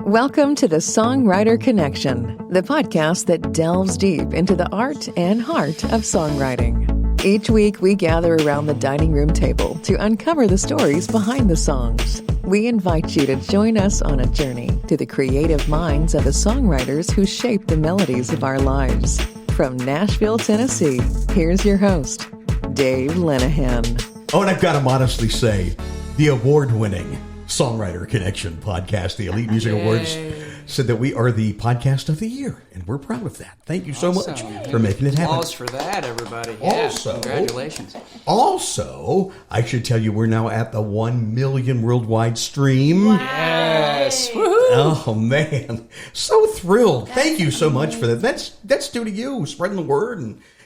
Welcome to the Songwriter Connection, the podcast that delves deep into the art and heart of songwriting. Each week, we gather around the dining room table to uncover the stories behind the songs. We invite you to join us on a journey to the creative minds of the songwriters who shape the melodies of our lives. From Nashville, Tennessee, here's your host, Dave Lenahan. Oh, and I've got to modestly say, the award-winning Songwriter Connection podcast, the Elite Music Awards, said that we are the podcast of the year, and we're proud of that. Thank you so much for making it happen. Applause for that, everybody. Congratulations. Also, I should tell you, we're now at the 1 million worldwide stream. Wow. Yes. Woohoo. Oh, man. So thrilled. Thank you so much for that. That's due to you, spreading the word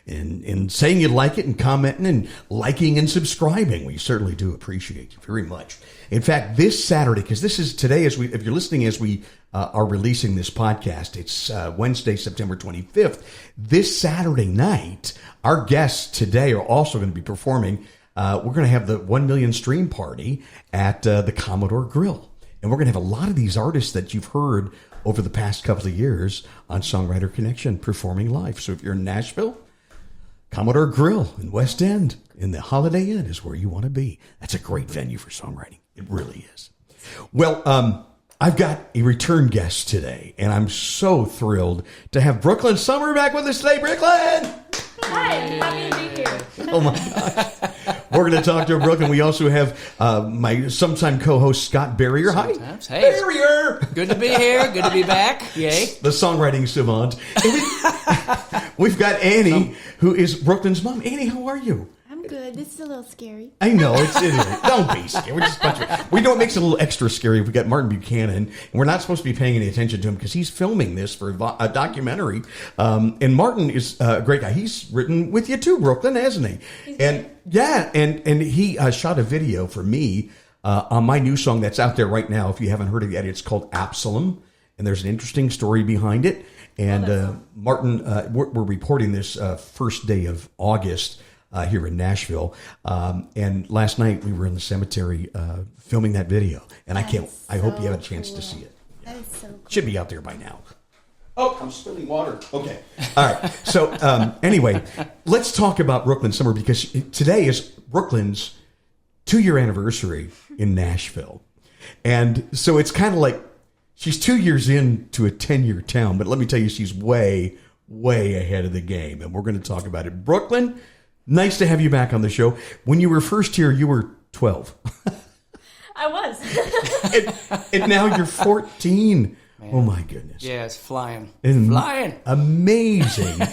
and saying you like it and commenting and liking and subscribing. We certainly do appreciate you very much. In fact, this Saturday, because this is today, if you're listening as we are releasing this podcast, it's Wednesday, September 25th. This Saturday night, our guests today are also going to be performing. We're going to have the 1 million stream party at the Commodore Grill. And we're going to have a lot of these artists that you've heard over the past couple of years on Songwriter Connection performing live. So if you're in Nashville, Commodore Grill in West End in the Holiday Inn is where you want to be. That's a great venue for songwriting. It really is. Well, I've got a return guest today, and I'm so thrilled to have Brooklyn Summer back with us today. Brooklyn! Hi, happy to be here. Oh, my gosh. We're going to talk to Brooklyn. We also have my sometime co-host, Scott Barrier. Hi. Hey. Barrier! Good to be here. Good to be back. Yay. The songwriting savant. And we've got Annie, who is Brooklyn's mom. Annie, how are you? I'm good. This is a little scary. I know. It is. Don't be scared. We're just a bunch of, we know it makes it a little extra scary. We've got Martin Buchanan, and we're not supposed to be paying any attention to him because he's filming this for a documentary. And Martin is a great guy. He's written with you too, Brooklyn, hasn't he? And he shot a video for me on my new song that's out there right now. If you haven't heard it yet, it's called Absalom, and there's an interesting story behind it. And Martin, we're reporting this first day of August here in Nashville. And last night we were in the cemetery filming that video. And I hope you have a chance to see it. That is so cool. Should be out there by now. Oh, I'm spilling water. Okay. All right. So anyway, let's talk about Brooklyn Summer because today is Brooklyn's 2-year anniversary in Nashville. And so it's kind of like she's 2 years into a 10-year town. But let me tell you, she's way, way ahead of the game. And we're going to talk about it. Brooklyn, nice to have you back on the show. When you were first here, you were 12. I was. and now you're 14. Man. Oh, my goodness. Yeah, it's flying. Flying. Amazing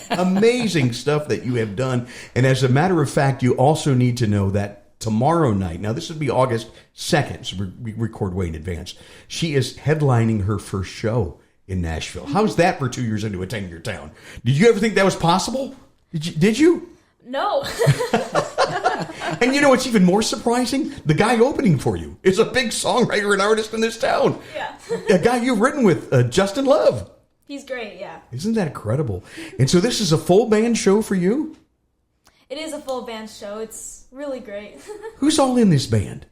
stuff that you have done. And as a matter of fact, you also need to know that tomorrow night, now this would be August 2nd, so we record way in advance, she is headlining her first show in Nashville. How's that for 2 years into a 10-year town? Did you ever think that was possible? Did you? No. And you know what's even more surprising? The guy opening for you is a big songwriter and artist in this town. Yeah. A guy you've written with, Justin Love. He's great, yeah. Isn't that incredible? And so this is a full band show for you? It is a full band show. It's really great. Who's all in this band?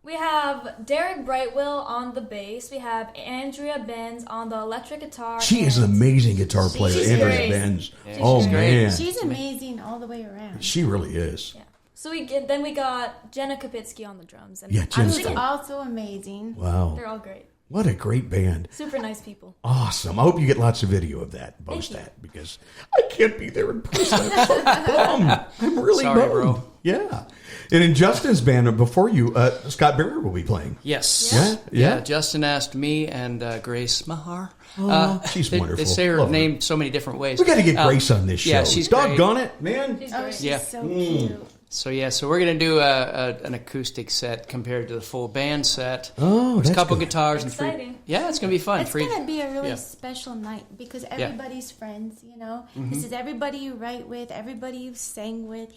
We have Derek Brightwill on the bass. We have Andrea Benz on the electric guitar. She is an amazing guitar player, She's Andrea great. Benz. Yeah, Oh, she's great. man. She's amazing all the way around. She really is. Yeah. So we got Jenna Kapitsky on the drums. And Yeah, Jenna's She's also amazing. Wow. they're all great. What a great band. Super nice people. Awesome. I hope you get lots of video of that. Post that because I can't be there in person. I'm so bummed. I'm really Sorry, bummed. bro. Yeah. And in Justin's band, before you, Scott Barrier will be playing. Yes. Yeah? Justin asked me and Grace Mahar. She's wonderful. They say her Love name so many different ways. We got to get Grace on this show. Yeah, she's great. Doggone it, man. She's Oh, great. she's Yeah. so cute. So we're going to do an acoustic set compared to the full band set. Oh, There's a that's couple good. guitars and Exciting. Yeah, it's going to be fun. It's going to be a really Yeah. special night because everybody's friends, you know. This is everybody you write with, everybody you sang with.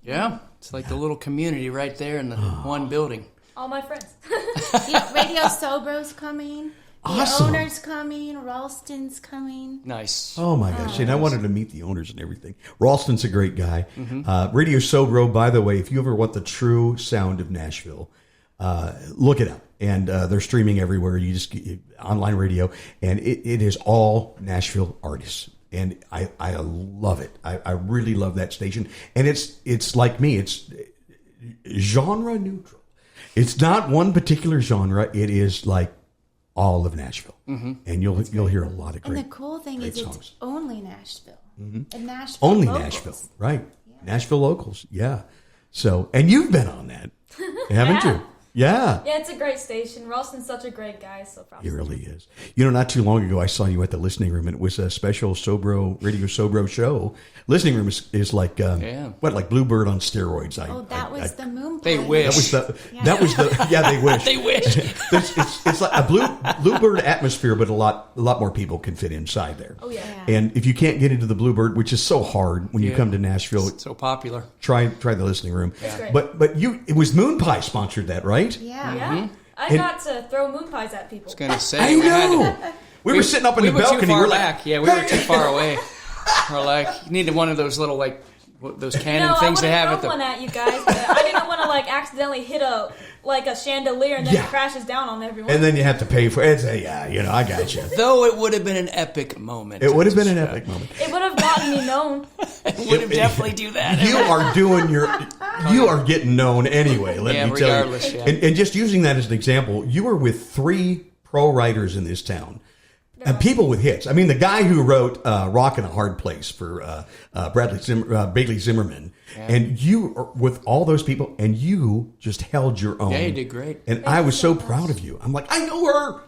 Yeah, it's like the little community right there in the one building. All my friends. You know, Radio Sobro's coming. Awesome. The owner's coming. Ralston's coming. Nice. Oh, my gosh. And I wanted to meet the owners and everything. Ralston's a great guy. Radio Sobro, by the way, if you ever want the true sound of Nashville, look it up. And they're streaming everywhere. You just online radio, and it is all Nashville artists. And I love it. I really love that station. And it's like me. It's genre neutral. It's not one particular genre. It is like all of Nashville. And you'll hear a lot of great. And the cool thing is songs. it's only Nashville. And Nashville Only locals. Nashville, right? Yeah. Nashville locals, yeah. So, and you've been on that, haven't you? Yeah. Yeah, it's a great station. Ralston's such a great guy, so proud. He really is. You know, not too long ago, I saw you at the listening room, and it was a special Radio Sobro show. Listening room is like, like Bluebird on steroids. That was the moon They pie. wish. That was the they wish. They wish. It's like a Bluebird atmosphere, but a lot more people can fit inside there. Oh, yeah. And if you can't get into the Bluebird, which is so hard when you come to Nashville, It's so popular. try the listening room. great. But it was Moon Pie sponsored that, right? Yeah. Yeah. I got to throw moon pies at people. I was going to say. I know. We were sitting up in the balcony. We were We're too far like, back. Yeah, we were too far away. We're like, you needed one of those little, like, those cannon No, things I they have would at have the... one at you guys, but I didn't want to accidentally hit a chandelier and then it crashes down on everyone. and then you have to pay for it. I got you. Though it would have been an epic moment. It would have been an epic moment. It would have gotten me known. It would have definitely do that. You are you are getting known anyway. Let me tell regardless, you. yeah. And just using that as an example, you were with 3 pro writers in this town. And people with hits. I mean, the guy who wrote "Rock in a Hard Place" for Bailey Zimmerman, and you are with all those people, and you just held your own. Yeah, you did great. And I was so proud of you. I'm like, I know her.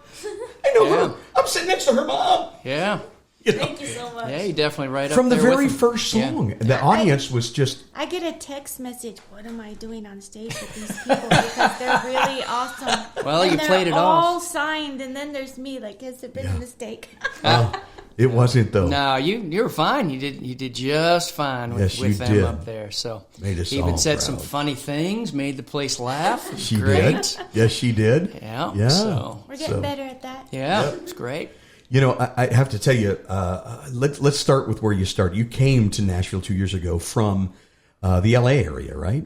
I know her. I'm sitting next to her mom. Yeah. You know? Thank you so much. Yeah, you definitely right From up the there very with them. first song, the audience was just. I get a text message, what am I doing on stage with these people? Because they're really awesome. Well, and you played it they're all off. signed, and then there's me, has it been a mistake? It wasn't though. No, you were fine. You did just fine Yes, you with them did. up there. So Made us even all said some proud. funny things, made the place laugh. It was She great. did. Yes, she did. Yeah. Yeah. So, We're getting better at that. yeah, it's great. You know, I have to tell you, let's start with where you started. You came to Nashville 2 years ago from the L.A. area, right?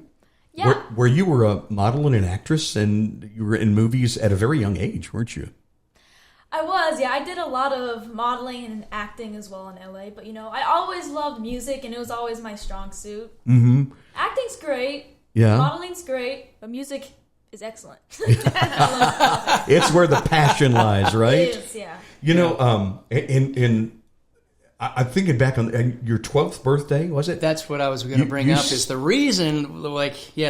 Yeah. Where you were a model and an actress, and you were in movies at a very young age, weren't you? I was, yeah. I did a lot of modeling and acting as well in LA, but I always loved music and it was always my strong suit. Mm-hmm. Acting's great. Yeah. Modeling's great, but music is excellent. It's where the passion lies, right? It is, yeah. You know, I'm thinking back on your 12th birthday, was it? That's what I was going to bring up. Is the reason?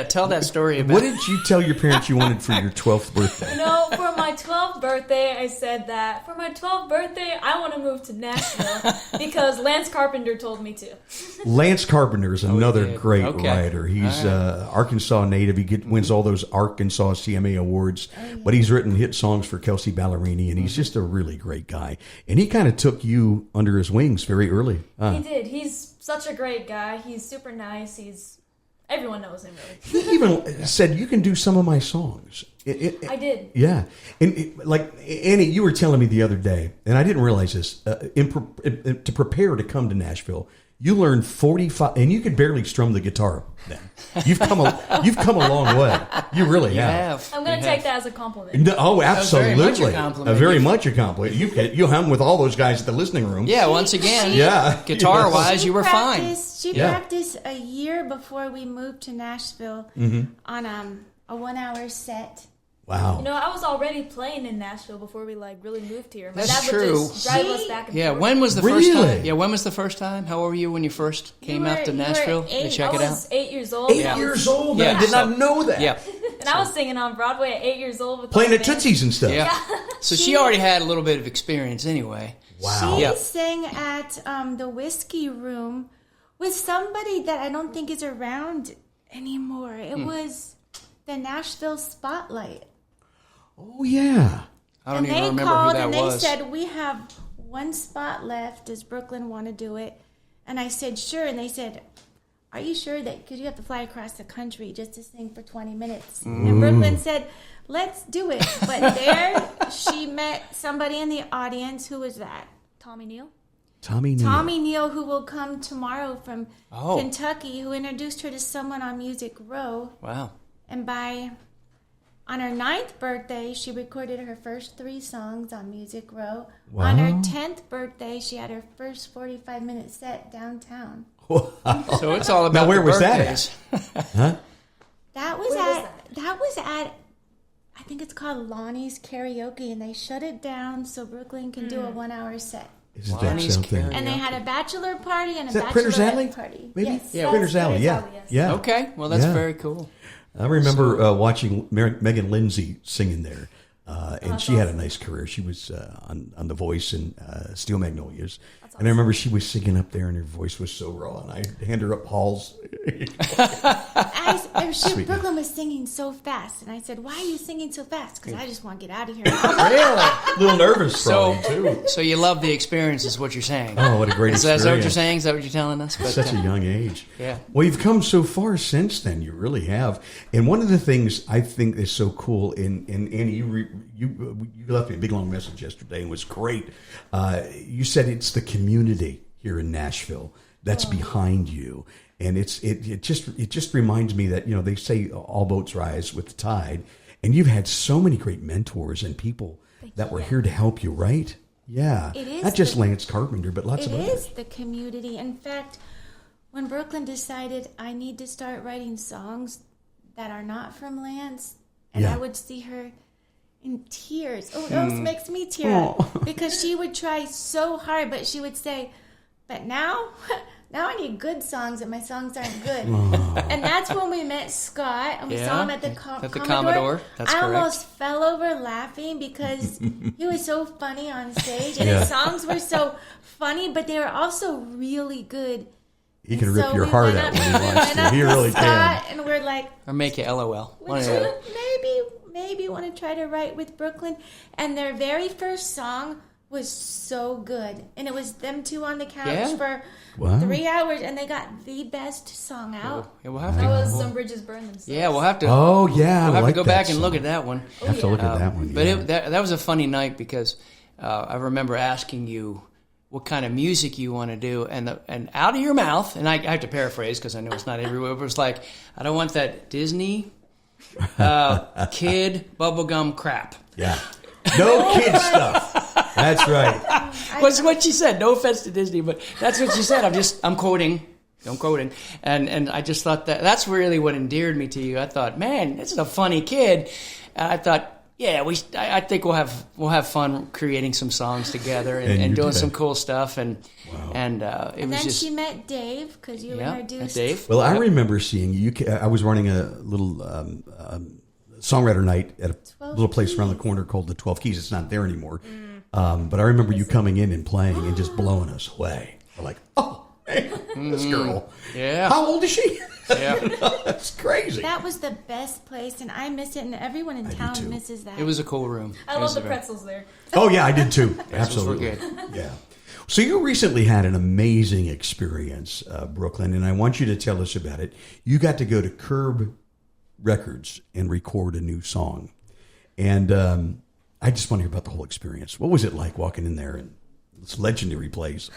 Tell that story about. What did you tell your parents you wanted for your 12th birthday? For my 12th birthday, I said that for my 12th birthday, I want to move to Nashville because Lance Carpenter told me to. Lance Carpenter is another did. great Okay. writer. He's Arkansas native. He wins all those Arkansas CMA awards, but he's written hit songs for Kelsey Ballerini, and he's just a really great guy. And he kind of took you under his wings very early. He did. He's such a great guy. He's super nice. Everyone knows him, really. He even said, "You can do some of my songs." I did. Yeah. And like Annie, you were telling me the other day, and I didn't realize this, to prepare to come to Nashville, you learned 45, and you could barely strum the guitar then. You've come a long way. You really have. I'm going to take that as a compliment. No, oh, absolutely. very much a compliment. Very much a compliment. You hung with all those guys at the listening room. Yeah, once again. Yeah. Guitar-wise, you were fine. She practiced a year before we moved to Nashville on a 1-hour set. Wow. I was already playing in Nashville before we really moved here. My That's dad would true. just drive us back and Yeah, forth. when was the first Really? time? Yeah, when was the first time? How old were you when you first came out to you were Nashville to 8. check I it out? was 8 years old. 8 years old? Yeah, I did so- not know that. Yeah, And I was singing on Broadway at 8 years old. With Playing the at band. Tootsie's and stuff. yeah. So she already had a little bit of experience anyway. Wow. She Yeah. sang at the Whiskey Room with somebody that I don't think is around anymore. It was the Nashville Spotlight. Oh, yeah. I don't And even they remember called who that and they was. said, we have one spot left. Does Brooklyn want to do it? And I said, sure. And they said, are you sure that, because you have to fly across the country just to sing for 20 minutes. And Brooklyn said, let's do it. But there she met somebody in the audience. Who was that? Tommy Neal. Tommy Neal. Tommy Neal, who will come tomorrow from Oh. Kentucky, who introduced her to someone on Music Row. Wow. And by On her 9th birthday, she recorded her first 3 songs on Music Row. Wow. On her 10th birthday, she had her first 45-minute set downtown. Wow. So it's all about Now, where the was that birthdays. Huh? That was at I think it's called Lonnie's Karaoke, and they shut it down so Brooklyn can do a 1-hour set. Isn't Lonnie's that something? Karaoke. And they had a bachelor party and a Is that Printer's Alley? bachelorette party. Maybe? Yes. Yeah. Printer's Alley, yeah. Alley, yes. Yeah. Okay, well, that's Yeah. very cool. I remember watching Megan Lindsay singing there, and she had a nice career. She was on The Voice and Steel Magnolias. And I remember she was singing up there, and her voice was so raw, and I hand her up Paul's. Brooklyn was singing so fast, and I said, "Why are you singing so fast?" Because I just want to get out of here. Really? A little nervous, So, probably, too. so you love the experience, is what you're saying. Oh, what a great Is that experience. what you're saying? Is that what you're telling us? But, Such a young age. Yeah. Well, you've come so far since then. You really have. And one of the things I think is so cool, and Annie, you left me a big long message yesterday, and it was great. You said it's the community here in Nashville that's behind you, and it just reminds me that, you know, they say all boats rise with the tide, and you've had so many great mentors and people that were here to help you, right? Yeah, It is not just the- Lance Carpenter, but lots It of is others. the community. In fact, when Brooklyn decided I need to start writing songs that are not from Lance, and Yeah. I would see her in tears. Oh, it almost makes me tear up because she would try so hard, but she would say, "But now I need good songs, and my songs aren't good." And that's when we met Scott, and we saw him at the Commodore. That's I correct. almost fell over laughing because he was so funny on stage, and Yeah. his songs were so funny, but they were also really good. He can And rip so your we heart went out up- when he we wants went to. up He to really Scott, can. and we're like, or make you LOL. One would or the you other. maybe want to try to write with Brooklyn? And their very first song was so good, and it was them two on the couch Yeah? for Wow. 3 hours, and they got the best song out. Yeah, we'll have That to. was Some Bridges Burn Themselves. Yeah, we'll have to. Oh, yeah, We'll I have like to go that back and song. look at that one. I have to look at that one. But yeah. that was a funny night because I remember asking you what kind of music you want to do, and out of your mouth, and I have to paraphrase because I know it's not everywhere, but it was like, I don't want that Disney kid bubblegum crap. Yeah. No kid stuff. That's right. What's what she said. No offense to Disney, but that's what she said. I'm quoting. I'm quoting. And I just thought that's really what endeared me to you. I thought, man, this is a funny kid. And I thought, yeah, I think we'll have fun creating some songs together And and you doing did. some cool stuff. And it And was then just she met Dave because you introduced Dave. Well, I remember seeing you. I was running a little songwriter night at a 12 little place around the Keys. corner called the 12 Keys. It's not there anymore. But I remember you coming in and playing and just blowing us away. We're like, oh, man, this girl. Yeah. How old is she? Yeah. You know, that's crazy. That was the best place, and I miss it, and everyone in do town too. misses that. It was a cool room. I It was love the a very- pretzels there. Oh, yeah, I did too. Those were Absolutely. good. Yeah. So you recently had an amazing experience, Brooklyn, and I want you to tell us about it. You got to go to Curb Records and record a new song. And I just want to hear about the whole experience. What was it like walking in there and this legendary place?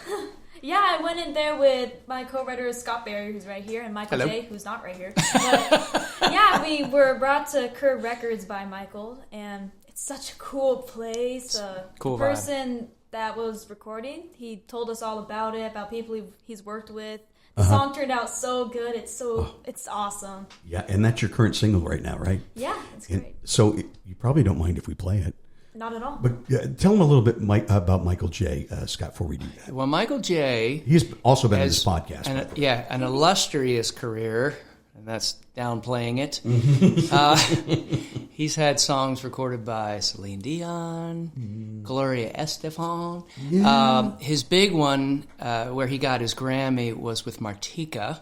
Yeah, I went in there with my co-writer Scott Barry, who's right here, and Michael Hello. J, who's not right here. But yeah, we were brought to Curb Records by Michael, and it's such a cool place. Cool the vibe. person that was recording, he told us all about it, about people he's worked with. The song turned out so good. It's awesome. Yeah, and that's your current single right now, right? Yeah, it's And great. so you probably don't mind if we play it. Not at all. But tell them a little bit about Michael J, Scott, before we do that. Well, Michael J. He's also been in has this podcast. an illustrious career, and that's downplaying it. He's had songs recorded by Celine Dion, Gloria Estefan. His big one, where he got his Grammy, was with Martika,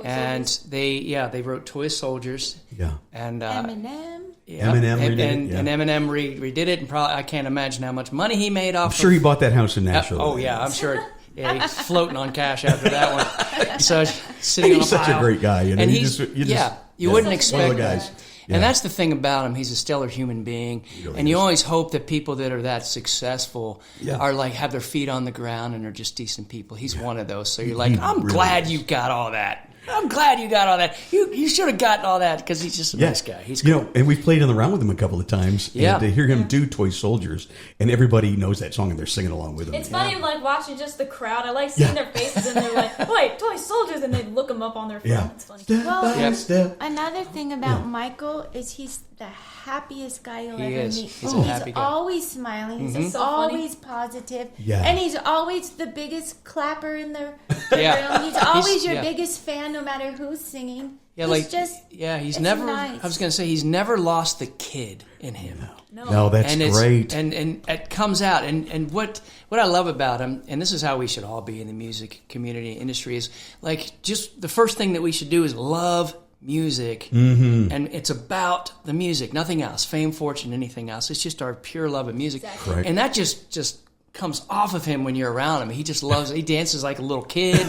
and they wrote "Toy Soldiers." Yeah. And Eminem. yeah, Eminem redid it, and yeah. Eminem redid it, and probably I can't imagine how much money he made off. I'm sure he bought that house in Nashville. Oh yeah, I'm sure. Yeah, he's floating on cash after that one. So sitting He's on a such a pile. great guy, you know, And you he's just- you wouldn't one expect of the guys. that. Yeah. And that's the thing about him. He's a stellar human being, really and you is. always hope that people that are that successful Yeah. are like have their feet on the ground and are just decent people. He's one of those. So you're like, he I'm really glad is. you got all that. I'm glad you got all that. You should have gotten all that because he's just a nice guy. He's cool. And we've played around with him a couple of times. Yeah. And to hear him do Toy Soldiers, and everybody knows that song and they're singing along with him. It's funny, like watching just the crowd. I like seeing their faces and they're like, "Wait, Toy Soldiers," and they look them up on their phone. Yeah. It's funny. Well, another thing about Michael is he's the happiest guy you'll ever meet. He's a happy guy. Always smiling. He's So always positive. Yeah. And he's always the biggest clapper in the Yeah. room. He's always your yeah. biggest fan, no matter who's singing. Yeah, he's it's never. nice. I was going to say he's never lost the kid in him. No, that's great. And it comes out. And what I love about him, and this is how we should all be in the music community industry, is like just the first thing that we should do is love music, and it's about the music, nothing else. Fame, fortune, anything else. It's just our pure love of music, Right. and that just comes off of him when you're around him. He just loves. He dances like a little kid,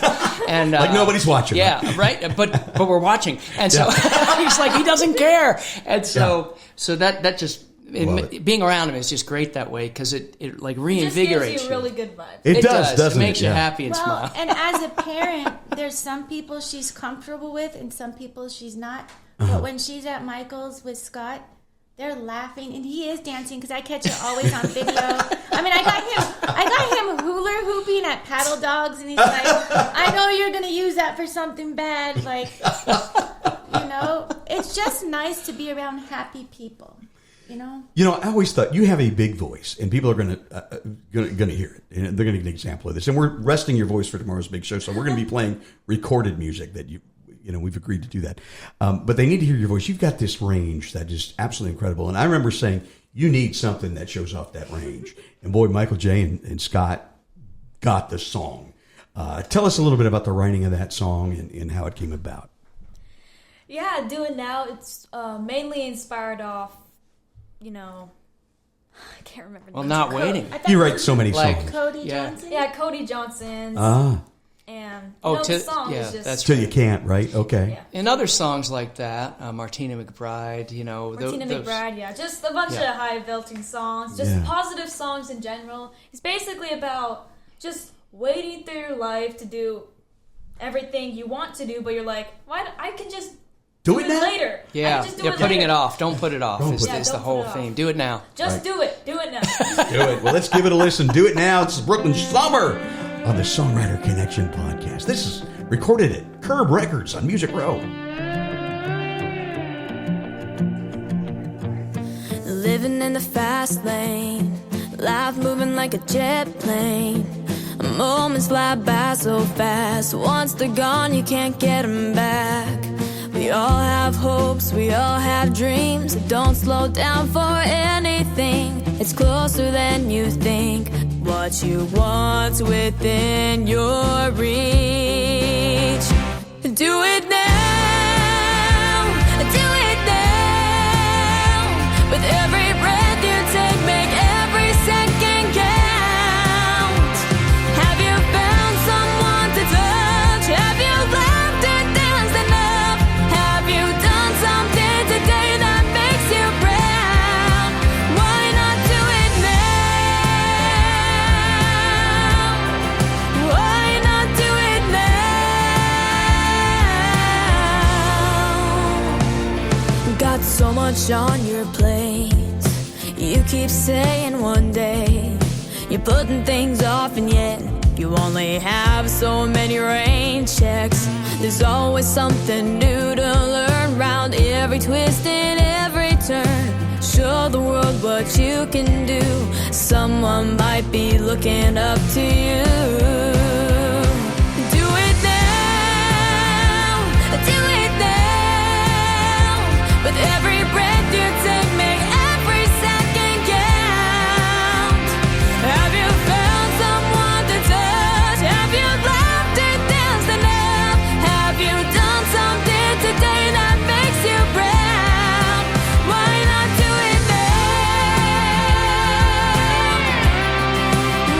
and Like nobody's watching. Yeah, right. But we're watching, and so he's like he doesn't care, and so that just. Being around him is just great that way because it like reinvigorates It just gives you really good vibes. It does, doesn't it? Makes you Yeah. happy and Well, smile. and as a parent, there's some people she's comfortable with and some people she's not. But when she's at Michael's with Scott, they're laughing and he is dancing because I catch it always on video. I mean, I got him hula hooping at Paddle Dogs, and he's like, "I know you're gonna use that for something bad." Like, it's just nice to be around happy people. I always thought you have a big voice, and people are going to hear it, and they're going to get an example of this. And we're resting your voice for tomorrow's big show, so we're going to be playing recorded music that we've agreed to do that. But they need to hear your voice. You've got this range that is absolutely incredible. And I remember saying you need something that shows off that range. And boy, Michael J. and Scott got the song. Tell us a little bit about the writing of that song and how it came about. Yeah, Do It Now. It's mainly inspired off. I can't remember. Well, Not Waiting. You write so many songs. Cody Johnson? Yeah, Cody Johnson's. And the song is just... that's Till you can't, right? Okay. Yeah. And other songs like that, Martina McBride, Martina McBride, just a bunch of high-belting songs, just positive songs in general. It's basically about just waiting through your life to do everything you want to do, but you're like, why? I can just do it later. Yeah, putting it off. Don't put it off is the whole theme. Do it now. Just do it. Do it now. Do it. Well, let's give it a listen. Do it now. It's Brooklyn Summer on the Songwriter Connection podcast. This is recorded at Curb Records on Music Row. Living in the fast lane, life moving like a jet plane. Moments fly by so fast. Once they're gone, you can't get them back. We all have hopes, we all have dreams. Don't slow down for anything. It's closer than you think. What you want's within your reach. Do it now. Do it now. With every breath you take, make every second count. Have you found someone to touch? Have you laughed and danced enough? Have you done something today that makes you proud? Why not do it now? Why not do it now? Got so much on your plate. You keep saying one day you're putting things off, and yet you only have so many rain checks. There's always something new to learn, round every twist and every turn. Show the world what you can do. Someone might be looking up to you. Do it now. Do it now. With every breath you take, make every second count. Have you found someone to touch? Have you laughed and danced enough? Have you done something today that makes you proud? Why not do it now?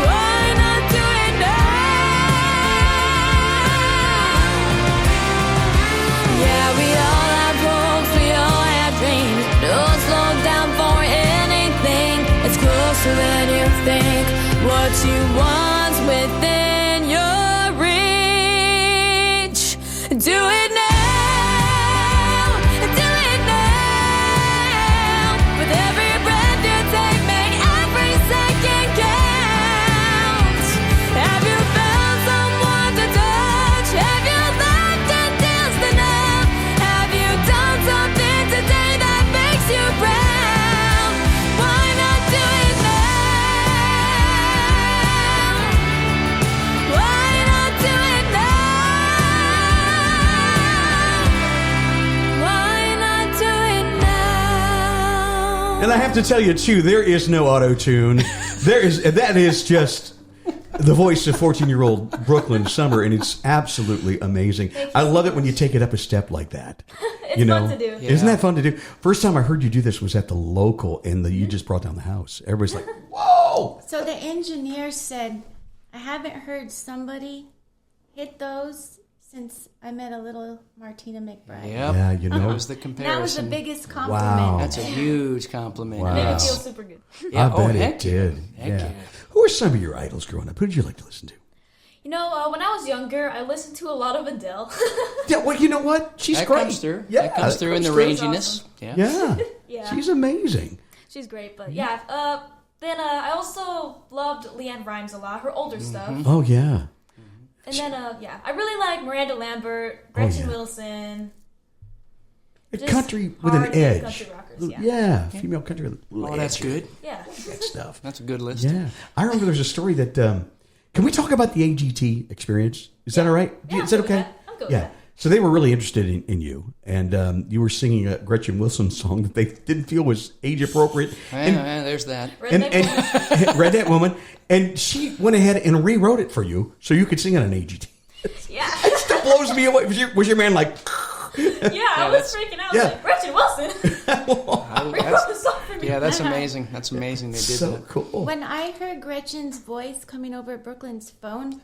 Why not do it now? Yeah, we all have hopes, we all have dreams. Don't slow down for anything. It's closer than you think. What you want's within your reach. Do it now. And I have to tell you, too, there is no auto-tune. That is just the voice of 14-year-old Brooklyn Summer, and it's absolutely amazing. I love it when you take it up a step like that. It's fun to do. Isn't that fun to do? First time I heard you do this was at the local, and you just brought down the house. Everybody's like, whoa! So the engineer said, I haven't heard somebody hit those since I met a little Martina McBride. Yep. Yeah, That was the comparison. That was the biggest compliment. Wow. That's a huge compliment. Wow. Made me Yes. feel super good. I bet heck it did. Heck Yeah. yeah. Who are some of your idols growing up? Who did you like to listen to? You know, when I was younger, I listened to a lot of Adele. Yeah, well, you know what? She's That great. comes through. Yeah, That comes through in the through. ranginess. Yeah. Yeah. Yeah. She's amazing. She's great, but yeah. Then I also loved Leanne Rimes a lot, her older stuff. Oh, yeah. And then, I really like Miranda Lambert, Gretchen yeah. Wilson. A Just country with an hard edge. country rockers, yeah. Yeah, female country with a little Oh, that's edge. good. Yeah. Good stuff. That's a good list. Yeah. I remember there's a story that, can we talk about the AGT experience? Is that all right? Yeah, Is that I'm good okay? with that. I'm good with Yeah. that. So they were really interested in you, and you were singing a Gretchen Wilson song that they didn't feel was age appropriate. Yeah, there's that. Redneck Woman, and she went ahead and rewrote it for you so you could sing it on AGT. Yeah. It still blows me away. Was your man like? Yeah, I was freaking out. Yeah. Like, Gretchen Wilson. Rewrote the song for me. Yeah, that's amazing. That's amazing. They did So that. cool. When I heard Gretchen's voice coming over Brooklyn's phone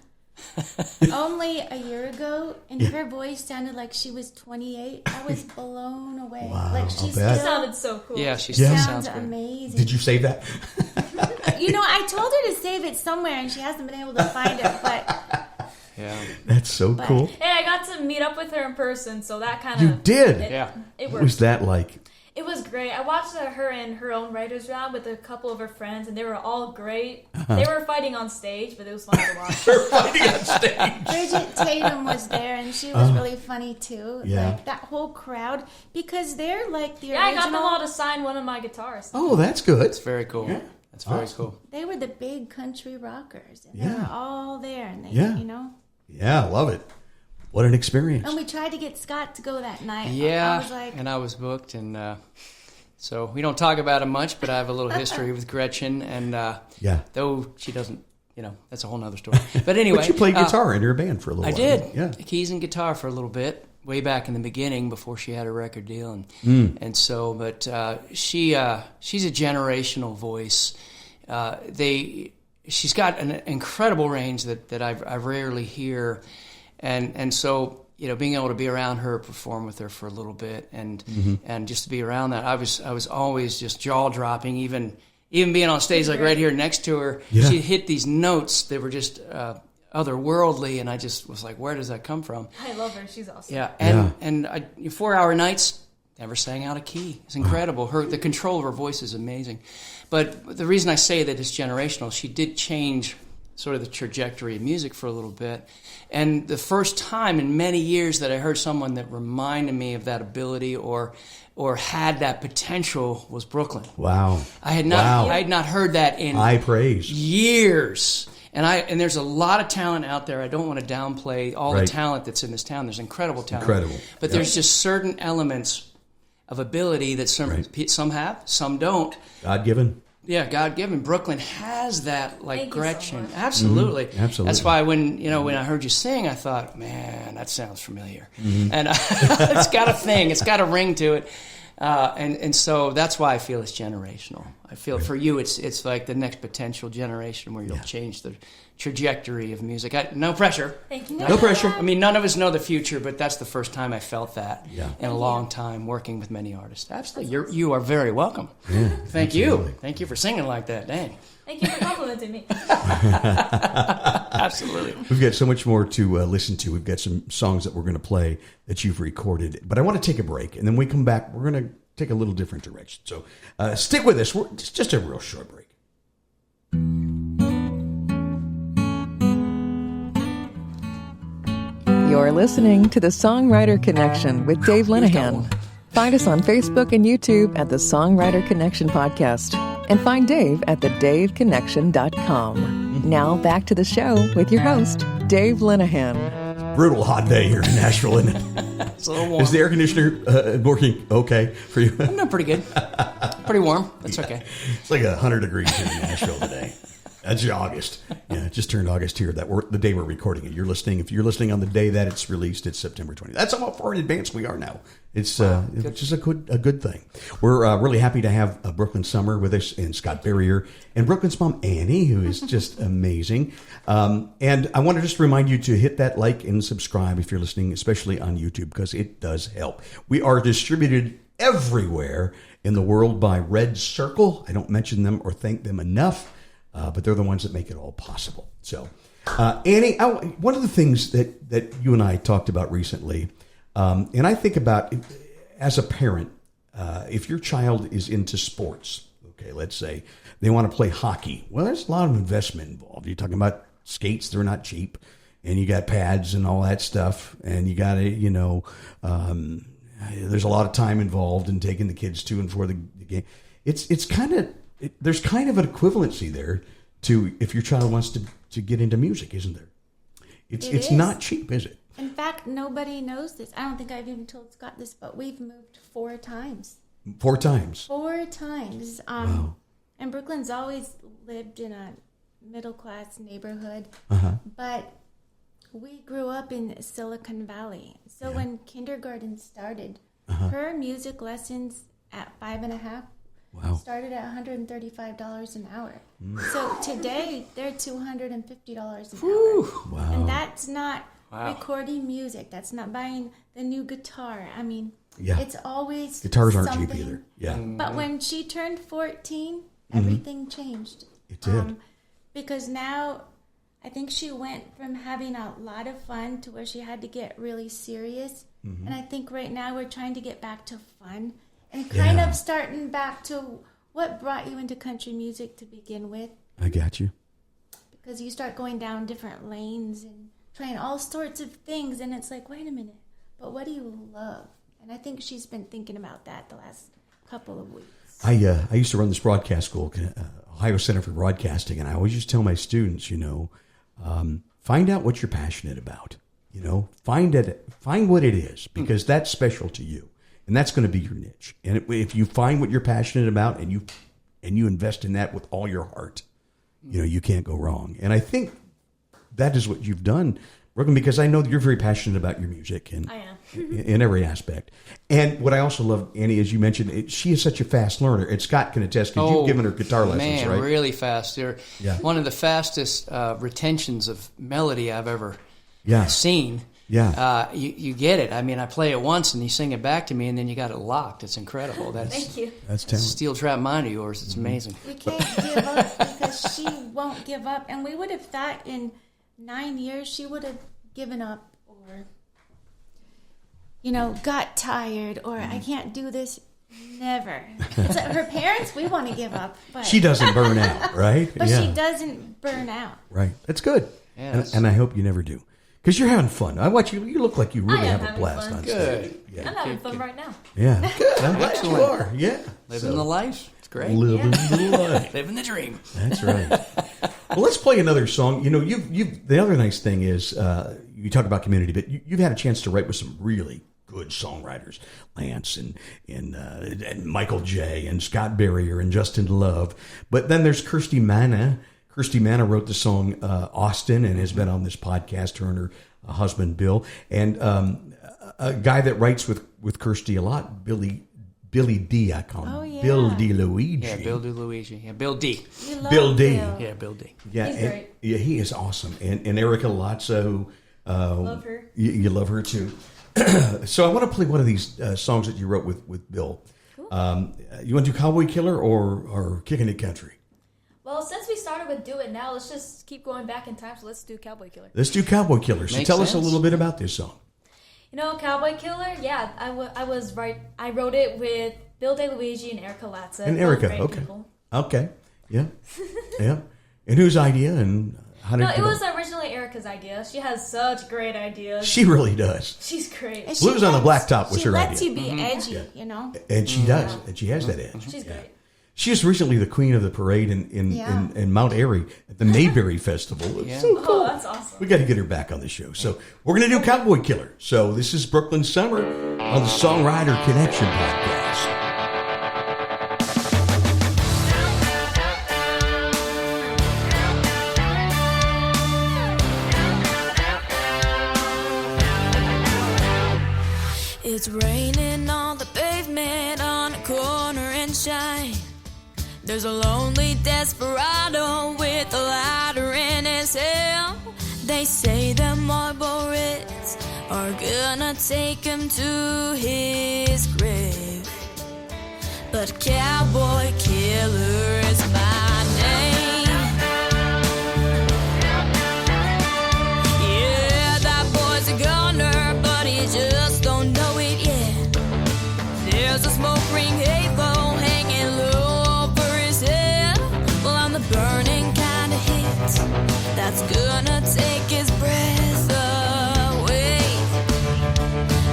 only a year ago, and her voice sounded like she was 28, I was blown away. Wow, like she I'll bet. It sounded so cool. Yeah, she Yeah. still sounds sounds great. amazing. Did you save that? You know, I told her to save it somewhere, and she hasn't been able to find it. But Yeah. That's so cool. Hey, I got to meet up with her in person, so that kind of... You did? Yeah. It What worked. was that like? It was great. I watched her in her own writer's round with a couple of her friends, and they were all great. They were fighting on stage, but it was fun to watch. Fighting on stage. Bridget Tatum was there, and she was really funny too. Yeah. Like that whole crowd, because they're like the Yeah, I got them original. all to sign one of my guitars. Oh, that's good. That's very cool. That's very Awesome. cool. They were the big country rockers, and Yeah. they were all there, and they, Yeah. you know. Yeah, I love it. What an experience. And we tried to get Scott to go that night. Yeah, I was like, and I was booked, and so we don't talk about it much, but I have a little history with Gretchen, and Yeah. though she doesn't, that's a whole nother story. But anyway, But you played guitar in her band for a little I while. did. Yeah. Keys and guitar for a little bit, way back in the beginning before she had a record deal, and so. But she's a generational voice. She's got an incredible range that I rarely hear, and so being able to be around her, perform with her for a little bit, and just to be around that, I was always just jaw dropping, even being on stage like right here next to her. Yeah. She'd hit these notes that were just otherworldly, and I just was like, where does that come from? I love her. She's awesome. Yeah, Yeah. and 4-hour nights, never sang out of key. It's incredible. The control of her voice is amazing. But the reason I say that it's generational, she did change sort of the trajectory of music for a little bit. And the first time in many years that I heard someone that reminded me of that ability or had that potential was Brooklyn. Wow. I had not heard that in High praise. years. And there's a lot of talent out there. I don't want to downplay all the Right. talent that's in this town. There's incredible talent. Incredible. But there's just certain elements of ability that some have, some don't. God given. Yeah, God-given. Brooklyn has that, like Thank you so Gretchen. much. Absolutely. Absolutely. That's why when I heard you sing, I thought, man, that sounds familiar. And it's got a thing. It's got a ring to it. And so that's why I feel it's generational. I feel for you, it's like the next potential generation where you'll change the trajectory of music. No pressure. Thank you. No pressure. I mean, none of us know the future, but that's the first time I felt that Yeah. in a long time working with many artists. Absolutely. You are very welcome. Yeah, Thank absolutely. you. Thank you for singing like that. Dang. Thank you for complimenting me. Absolutely. We've got so much more to listen to. We've got some songs that we're going to play that you've recorded. But I want to take a break, and then when we come back, we're going to take a little different direction. So stick with us. It's just a real short break. You're listening to the Songwriter Connection with Dave Linehan. Find us on Facebook and YouTube at the Songwriter Connection Podcast. And find Dave at thedaveconnection.com. Now back to the show with your host, Dave Linehan. brutal hot day here in Nashville, isn't it? It's a little warm. Is the air conditioner working okay for you? I'm doing pretty good. Pretty warm. That's okay. It's like 100 degrees here in Nashville today. That's August. Yeah, it just turned August here. The day we're recording it. If you're listening on the day that it's released, it's September 20th. That's how far in advance we are now. It's which is a good thing. We're really happy to have Brooklyn Summer with us and Scott Barrier and Brooklyn's mom Annie, who is just amazing. And I want to just remind you to hit that like and subscribe if you're listening, especially on YouTube, because it does help. We are distributed everywhere in the world by Red Circle. I don't mention them or thank them enough. But they're the ones that make it all possible. So, Annie, one of the things that you and I talked about recently, and I think about as a parent, if your child is into sports, okay, let's say they want to play hockey. Well, there's a lot of investment involved. You're talking about skates; they're not cheap, and you got pads and all that stuff, and you got to, there's a lot of time involved in taking the kids to and for the game. It's kind of there's kind of an equivalency there to if your child wants to get into music, isn't there? It's not cheap, is it? In fact, nobody knows this. I don't think I've even told Scott this, but we've moved 4 times. 4 times? 4 times. Wow. And Brooklyn's always lived in a middle-class neighborhood. But we grew up in Silicon Valley. So when kindergarten started, her music lessons at 5.5 started at $135 an hour. So today, they're $250 an hour. Wow. And that's not recording music. That's not buying the new guitar. I mean, it's always guitars aren't something. cheap either. Yeah. But when she turned 14, everything changed. It did. Because now, I think she went from having a lot of fun to where she had to get really serious. And I think right now we're trying to get back to fun. And kind of starting back to what brought you into country music to begin with. I got you. Because you start going down different lanes and trying all sorts of things. And it's like, wait a minute, but what do you love? And I think she's been thinking about that the last couple of weeks. I used to run this broadcast school, Ohio Center for Broadcasting, and I always used to tell my students, find out what you're passionate about. Find what it is, because that's special to you. And that's going to be your niche. And if you find what you're passionate about and you invest in that with all your heart, you can't go wrong. And I think that is what you've done, Brooklyn, because I know that you're very passionate about your music and I am. in every aspect. And what I also love, Annie, as you mentioned, she is such a fast learner. And Scott can attest because you've given her guitar lessons, right? Really fast. You're one of the fastest retentions of melody I've ever seen. Yeah, you get it. I mean, I play it once and you sing it back to me, and then you got it locked. It's incredible. Thank you. That's talent. Steel trap mind of yours. It's amazing. We can't give up because she won't give up. And we would have thought in 9 years she would have given up or, got tired or I can't do this. Never. It's like her parents, we want to give up. But she doesn't burn out, right? But she doesn't burn out. Right. That's good. Yeah, and I hope you never do. Because you're having fun. I watch you. You look like you really have a blast fun. on Good. stage. I'm having fun right now. Yeah. Good. I'm glad you are. Yeah. Living the life. It's great. Living the life. Living the dream. That's right. Well, let's play another song. You've the other nice thing is you talk about community, but you've had a chance to write with some really good songwriters, Lance and Michael J. and Scott Barrier and Justin Love. But then there's Kirsty Manna. Kirsty Manna wrote the song Austin and has been on this podcast, her and her husband Bill. And a guy that writes with Kirsty a lot, Billy D, I call him. Oh, yeah. Bill DeLuigi. Yeah, Bill DeLuigi. Yeah, Bill D. Bill D. Yeah, Bill D. Yeah, He's great. Yeah, he is awesome. And Erica Lotso. Love her. You love her too. So I want to play one of these songs that you wrote with Bill. Cool. You want to do Cowboy Killer or Kicking It Country? Well, since we started with Do It Now, let's just keep going back in time. So let's do Cowboy Killer. Let's do Cowboy Killer. So Makes tell us a sense. little bit about this song. Cowboy Killer, yeah, I was right. I wrote it with Bill DeLuigi and Erica Latza. And both Erica, great okay. people. Okay, yeah, yeah. And whose idea and how did No, it it go? was originally Erica's idea. She has such great ideas. She really does. She's great. And Blues she on the lets- Blacktop was she her lets idea. you be edgy, And she does. And she has that edge. She's Yeah. great. She was recently the queen of the parade in Mount Airy at the Mayberry Festival. It's so cool. Oh, that's awesome. We got to get her back on the show. So we're going to do Cowboy Killer. So this is Brooklyn Summer on the Songwriter Connection podcast. It's raining on the pavement on a corner in Shine. There's a lonely desperado with a ladder in his hand. They say the Marlboro Reds are gonna take him to his grave. But Cowboy Killer is my name. Yeah, that boy's a gunner, but he just don't know it yet. There's a smoke ring halo hanging low over his head. Well, I'm the burning kind of hit that's gonna take his breath away.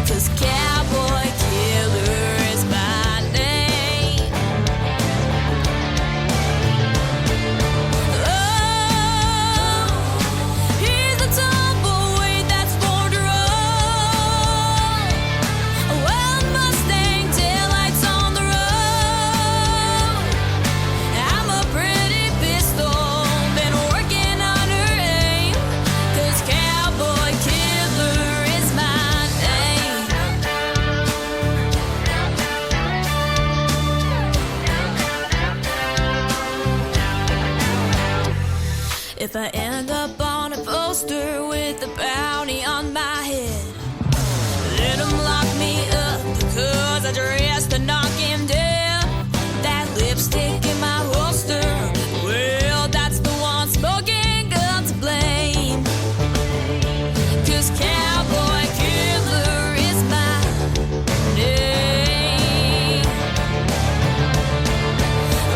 'Cause Cowboy Killer is my name. Oh, he's a tomboy that's born to run. A wild Mustang, taillights on the road. I'm a pretty pistol, been working on her aim. 'Cause Cowboy Killer is my name. If I end up on a poster with a bounty on my head, let him lock me up because I dressed to knock him dead. That lipstick in my holster, well, that's the one smoking gun to blame. 'Cause Cowboy Killer is my name.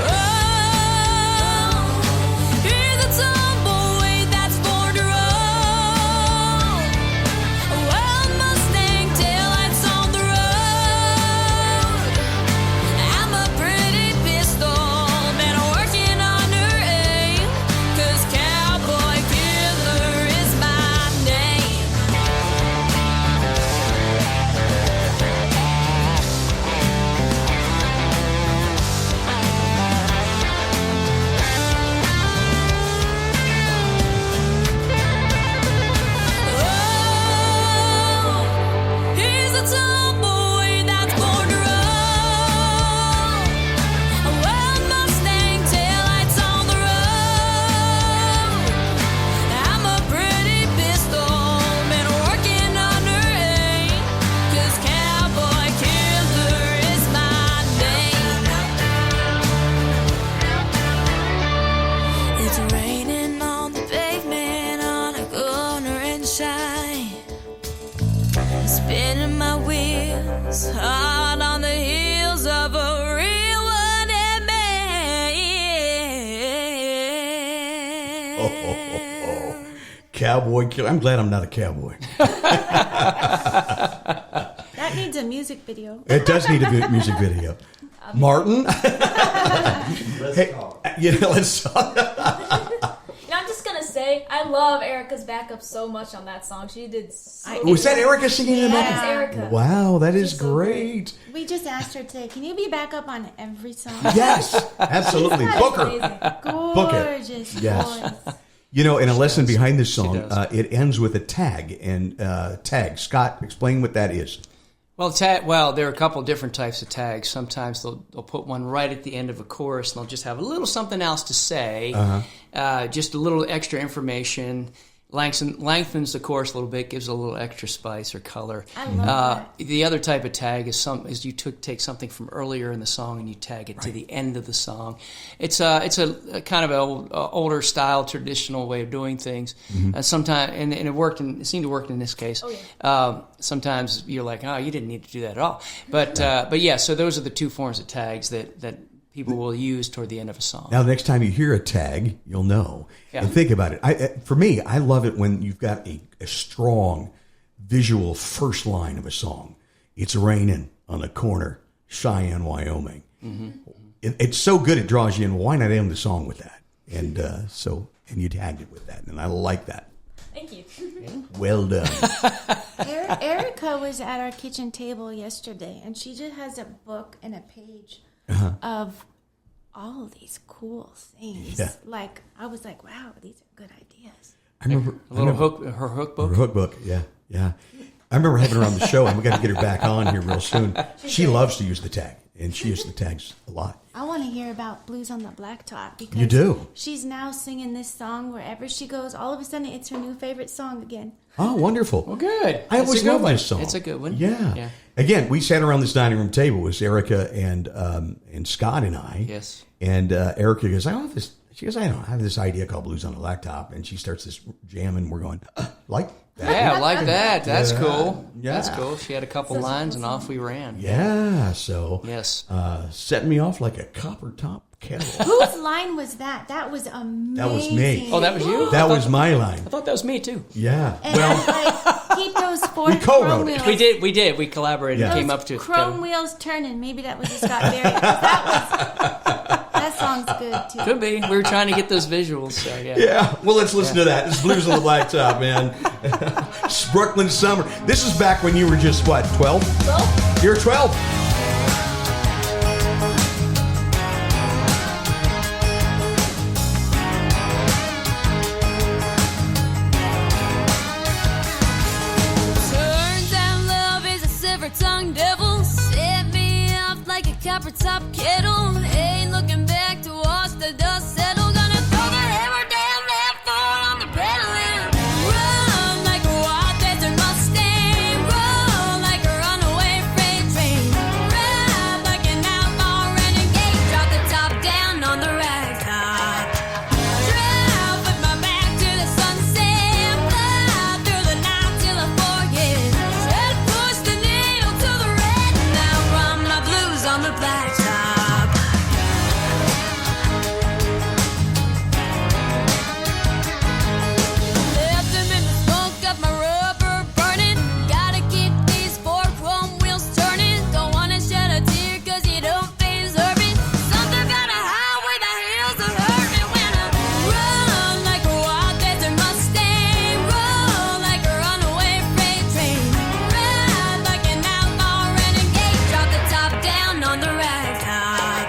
Oh, he's a tomboy that's born to run. A wild Mustang, taillights on the road. I'm a pretty pistol, been working on her aim. 'Cause Cowboy Killer is my name. Oh, he's a tomboy that's born to run. A wild Mustang, taillights on the road. I'm a pretty pistol, been working on her aim. 'Cause Cowboy Killer is my name. It's raining on the pavement on a corner in Shine. Spinning my wheels hard on the heels of a real one and man. Cowboy Killer. I'm glad I'm not a cowboy. That needs a music video. It does need a music video. Martin? Hey, let's talk. You know, I'm just gonna say, I love Erica's backup so much on that song. She did so Was that Erica singing in the That is back? Erica. Wow, that is She's so great. We just asked her to, can you be back up on every song? Yes, absolutely. Book her. Amazing. Gorgeous Yes. voice. You know, and a lesson behind this She song, does. it ends with a tag. And tag, Scott, explain what that is. Well, there are a couple different types of tags. Sometimes they'll put one right at the end of a chorus, and they'll just have a little something else to say, just a little extra information. Lengthens the chorus a little bit, gives it a little extra spice or color. I love that. The other type of tag is you take something from earlier in the song and you tag it to the end of the song. It's a kind of an older style, traditional way of doing things. Sometimes, and it worked. It seemed to work in this case. Oh, yeah. Sometimes you're like, oh, you didn't need to do that at all. But yeah. So those are the two forms of tags that people will use toward the end of a song. Now, the next time you hear a tag, you'll know. Yeah. And think about it. For me, I love it when you've got a strong visual first line of a song. It's raining on the corner, Cheyenne, Wyoming. it's so good it draws you in. Why not end the song with that? And and you tagged it with that, and I like that. Thank you. Well done. Erica was at our kitchen table yesterday, and she just has a book and a page of all of these cool things. Yeah. Like, I was like, wow, these are good ideas. I remember Her hook book. her hook book. Yeah, yeah. I remember having her on the show, and we got to get her back on here real soon. She loves to use the tag, and she uses the tags a lot. I want to hear about Blues on the Blacktop because You do? She's now singing this song wherever she goes. All of a sudden, it's her new favorite song again. Oh, wonderful. Well, good. I always love one. this song. It's a good one. Yeah. Again, we sat around this dining room table. It was Erica and Scott and I. Yes. And Erica goes, I don't have this. She goes, I have this idea called Blues on the Blacktop. And she starts this jam, and we're going, like that. Yeah, I like that. That's Yeah. cool. Yeah. That's cool. She had a couple lines, and off we ran. Yeah. So, Yes. setting me off like a copper top kettle. Whose line was that? That was amazing. That was me. Oh, that was you? That was my line. I thought that was me too. Yeah. And Well, like, keep those four We co-wrote chrome it. wheels. We did. We collaborated. Yeah. And came Those up to chrome wheels turning. Maybe that was a Scott Berry. That song's good too. Could be. We were trying to get those visuals. So yeah. yeah. Well, let's listen to that. It's Blues on the Blacktop, man. It's Brooklyn Summer. This is back when you were just, what, 12? 12? You're 12. Turns out love is a silver-tongued devil. Set me off like a copper-top kettle. Ain't looking back to watch the dust settle. Gonna throw the hammer down, left foot on the pedal and run like a wild desert Mustang. Roll like a runaway freight train. Ride like an outlaw renegade. Drop the top down on the ragtop. Drive with my back to the sunset. Fly through the night till I forget. Try to push the needle to the red. Now run my blues on the blacktop. Left them in the smoke of my rubber burning. Gotta keep these four chrome wheels turning. Don't wanna shed a tear 'cause you don't deserve it. Something about a highway, the hills are hurting when I run like a wild desert Mustang. Roll like a runaway freight train. Ride like an outlaw renegade. Drop the top down on the ragtop.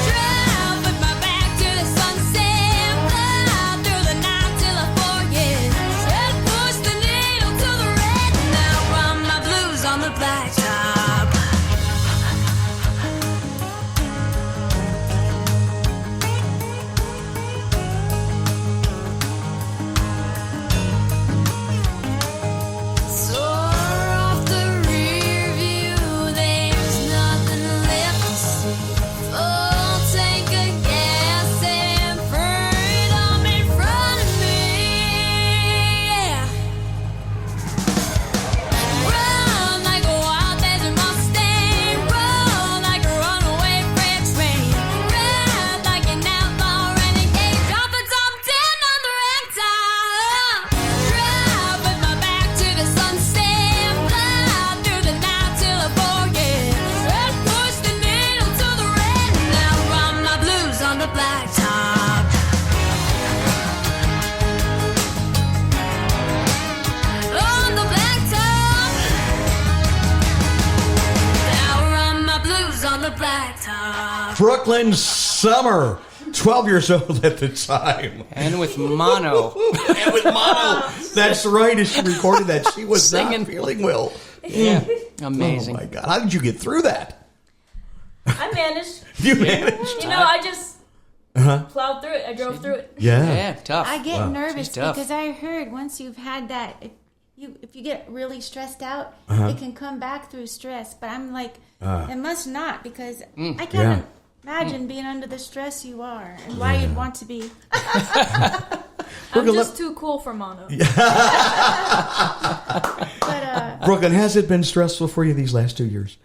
Drive with my back to the sunset. Fly through the night till I forget. Try to push the needle to the red. Now run my blues on the blacktop. Soar off the rear view, there's nothing left to see. Full tank of gas and freedom in front of me. Yeah. Run like a wild desert Mustang. Roll like a runaway freight train. Ride like an outlaw renegade. Drop the top 10 on the ragtop. Drive with my back to the sunset. Fly through the night till I forget. Try to push the needle to the red. Now run my blues on the blacktop. On the blacktop. Now run my blues on the blacktop. Brooklyn Summer. 12 years old at the time. And with mono. And with mono. That's right. As she recorded that, she was Singing. not feeling well. Yeah. Amazing. Oh, my God. How did you get through that? I managed. You managed. You know, I just plowed through it. I drove through it. Yeah, tough. I get nervous She's tough. because I heard once you've had that, if you get really stressed out, it can come back through stress. But I'm like, it must not because I can't imagine being under the stress you are and why you'd want to be. I'm just too cool for mono. But Brooklyn, has it been stressful for you these last 2 years?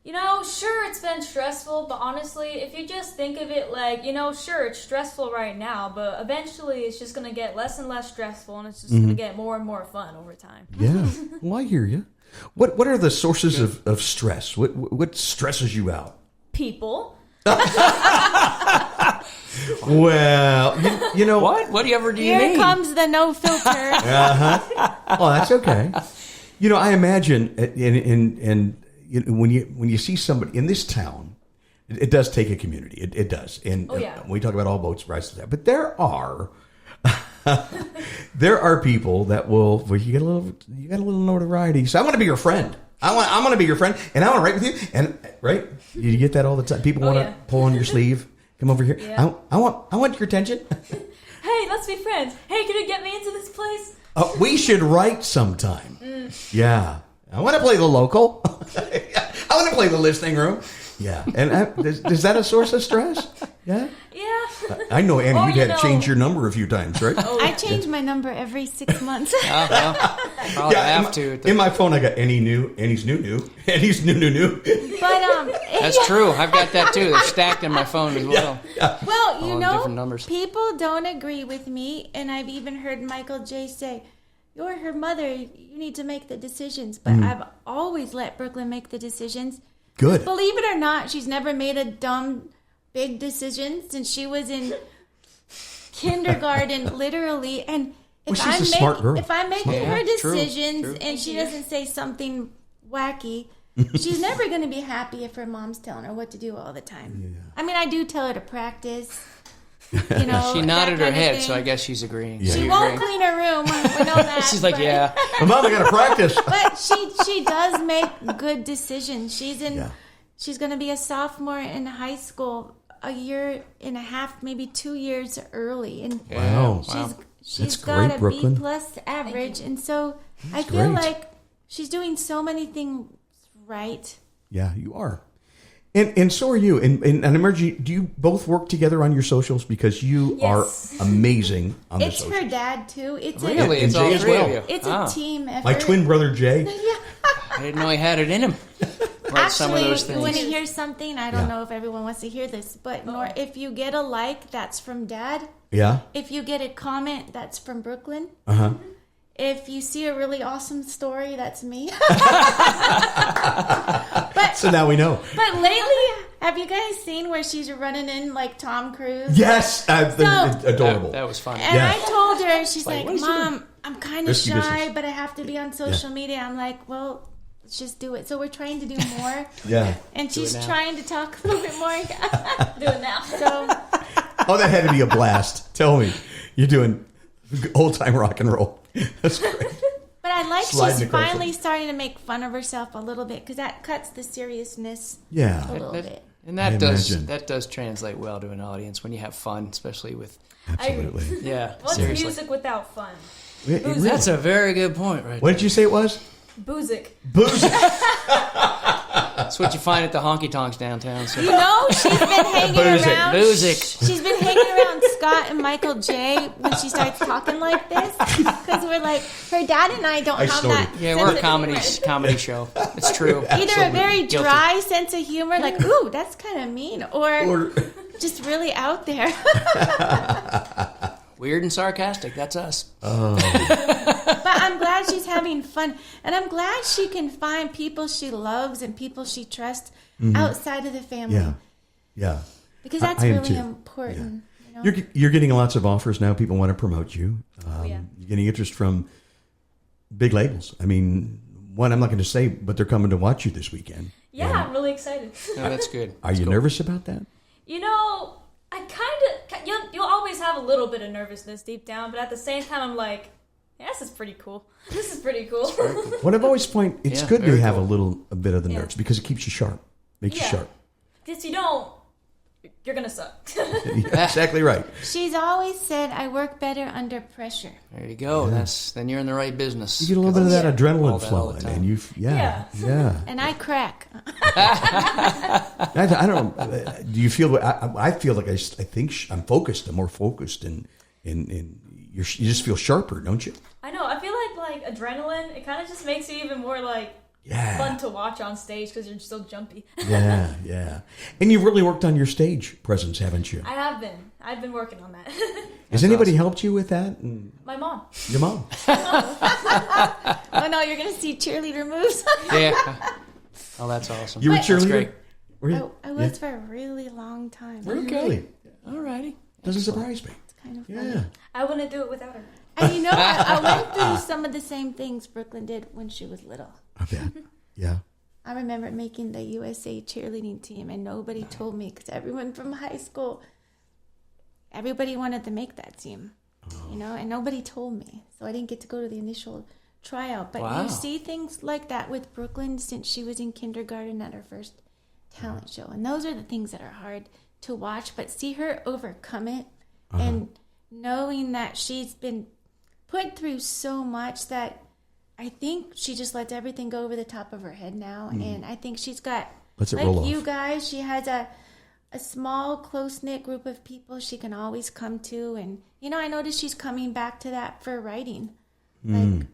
You know, sure, it's been stressful, but honestly, if you just think of it like, you know, sure, it's stressful right now, but eventually it's just going to get less and less stressful, and it's just going to get more and more fun over time. Yeah. Well, I hear you. What are the sources of stress? What stresses you out? People. Well, you know What? Whatever do you Here mean? comes the no filter. Oh, that's okay. You know, I imagine, and you know, when you see somebody in this town, it does take a community. It does, and we talk about all boats rise to that. But there are people that will. Well, you got a little notoriety. So I want to be your friend. I want to be your friend, and I want to write with you. And right, you get that all the time. People want to pull on your sleeve. Come over here. Yeah. I want your attention. Hey, let's be friends. Hey, can you get me into this place? We should write sometime. Yeah. I want to play the local. I want to play the listening room. Yeah. And is that a source of stress? Yeah. Yeah. I know, Annie, you've had to change your number a few times, right? I change my number every 6 months. Probably have to. In my phone, I got Annie's new, Annie's new. But That's true. I've got that too. They're stacked in my phone as well. Yeah. well, you All know, different numbers. people don't agree with me, and I've even heard Michael J. say, "You're her mother. You need to make the decisions." But I've always let Brooklyn make the decisions. Good. Believe it or not, she's never made a dumb, big decision since she was in kindergarten, literally. And if Well, she's a smart girl. if I'm making Yeah, her true, decisions true. and she doesn't say something wacky, she's never going to be happy if her mom's telling her what to do all the time. Yeah. I mean, I do tell her to practice. You know, She that nodded her kind of head, thing. so I guess she's agreeing. Yeah. She You won't agree. clean her room. We know that. She's like, but- yeah. Mom, I got to practice. But she does make good decisions. She's in. Yeah. She's going to be a sophomore in high school, a year and a half, maybe 2 years early, and Wow. she's That's got great, a Brooklyn. B plus average, and so I feel great. like she's doing so many things right. Yeah, you are. And so are you. And Emergency, do you both work together on your socials? Because you Yes. are amazing on the It's socials. her dad too. It's Really? And It's all Jay as three well. of you. It's Ah. a team effort. My twin brother, Jay. Yeah. I didn't know he had it in him. Write some of those Actually, things. when he hears something, I don't Yeah. know if everyone wants to hear this, but if you get a like, that's from Dad. Yeah? If you get a comment, that's from Brooklyn. Uh-huh. If you see a really awesome story, that's me. So now we know. But lately, have you guys seen where she's running in like Tom Cruise? Yes. Adorable. That was fun. And Yeah. I told her, she's like, what is she Mom, I'm kind of Risky shy, business. but I have to be on social media. I'm like, well, let's just do it. So we're trying to do more. Yeah. And she's now. trying to talk a little bit more. Do it now. So Oh, that had to be a blast. Tell me. You're doing old-time rock and roll. That's great. But I like Sliding she's across finally it. starting to make fun of herself a little bit because that cuts the seriousness a Yeah. little bit. And I that imagine. does translate well to an audience when you have fun, especially with Absolutely. yeah. What's seriously. music without fun? It really- That's a very good point, right? What did you say it was? Boozic. Booze. That's what you find at the honky tonks downtown. So. You know, she's been hanging Boozic. around. Boozic. She's been hanging around Scott and Michael J when she starts talking like this because we're like her dad and I don't I have snorted. that. Yeah, sense we're of a comedy humor. show. It's true. Either a very Guilty. dry sense of humor, like "ooh, that's kind of mean," or Or- just really out there. Weird and sarcastic. That's us. But I'm glad she's having fun, and I'm glad she can find people she loves and people she trusts outside of the family. Yeah. Yeah. Because that's I am really too. important. You know? You're getting lots of offers now. People want to promote you. Yeah. You're getting interest from big labels. I mean, one I'm not going to say, but they're coming to watch you this weekend. Yeah, I'm really excited. No, that's good. Are you nervous about that? You know, I kind of, you'll always have a little bit of nervousness deep down, but at the same time, I'm like, yeah, this is pretty cool. This is pretty cool. What I've always find it's Yeah, good to very have cool. a bit of the Yeah. nerves because it keeps you sharp, makes you Yeah. sharp. Because you don't, you're going to suck. Yeah, exactly right. She's always said, "I work better under pressure." There you go. Then you're in the right business. You get a little bit of that All adrenaline that all the flowing, time. and you, yeah. And I crack. I don't know. Do you feel? I feel like I think I'm focused. I'm more focused, and you just feel sharper, don't you? I know, I feel like adrenaline, it kind of just makes you even more like Yeah. fun to watch on stage because you're so jumpy. Yeah, yeah. And you've really worked on your stage presence, haven't you? I have been. I've been working on that. Has anybody helped you with that? And My mom. your mom? Oh no, you're gonna see cheerleader moves. Yeah. Oh, that's awesome. You were a That's cheerleader? great. Were you? I was for a really long time. Really? All righty. Doesn't surprise me. It's kind of funny. Yeah. I wouldn't do it without her. And you know, I went through some of the same things Brooklyn did when she was little. I bet. Yeah. I remember making the USA cheerleading team, and nobody told me because everyone from high school, everybody wanted to make that team, and nobody told me. So I didn't get to go to the initial tryout. But Wow. you see things like that with Brooklyn since she was in kindergarten at her first talent show. And those are the things that are hard to watch, but see her overcome it and knowing that she's been put through so much that I think she just lets everything go over the top of her head now. And I think she's got, Lets it like roll you off. guys, she has a small, close-knit group of people she can always come to. And, I noticed she's coming back to that for writing. Like,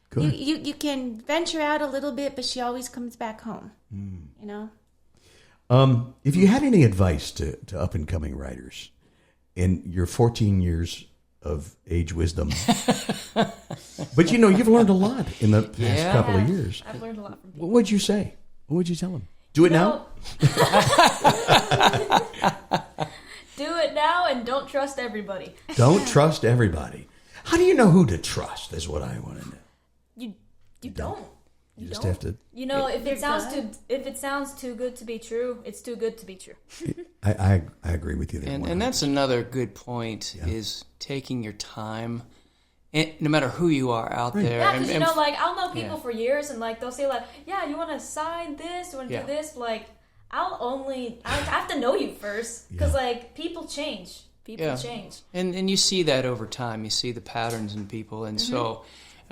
Good. you can venture out a little bit, but she always comes back home, If you had any advice to up-and-coming writers in your 14 years of age wisdom, but you've learned a lot in the past couple of years. I've learned a lot from people. What would you say? What would you tell them? Do it now? Do it now and don't trust everybody. Don't trust everybody. How do you know who to trust is what I want to know. You don't. You just have to. If it sounds too good to be true, it's too good to be true. I agree with you there. And that's another good point is taking your time, no matter who you are out there. Yeah, because and I'll know people for years, and they'll say you want to sign this, you want to do this, but I have to know you first, because people change. People change. And you see that over time. You see the patterns in people, and so